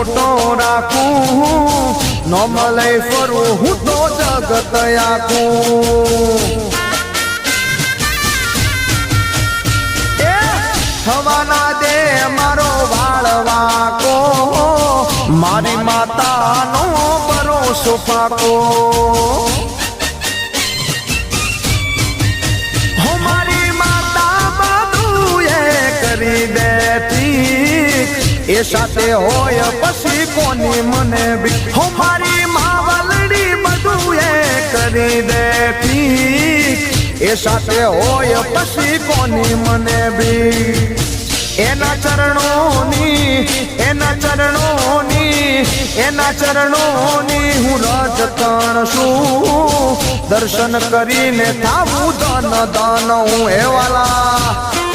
photo રાખું નોમ લઈ ફરું હું તો જગત આખું થવાના દે મારો વાળવાકો મારી માતાનો ભરોસો પાકો હો મારી માતા બધું એ કરી દેતી એ સાથે હોય પછી કોની મને બી હો મારી માવલડી બધું એ કરી દેતી એ સાથે હોય પછી કોની મને બી એના ચરણોની હું રજતણ છું દર્શન કરીને થાવું ધન ધન હું એવાલા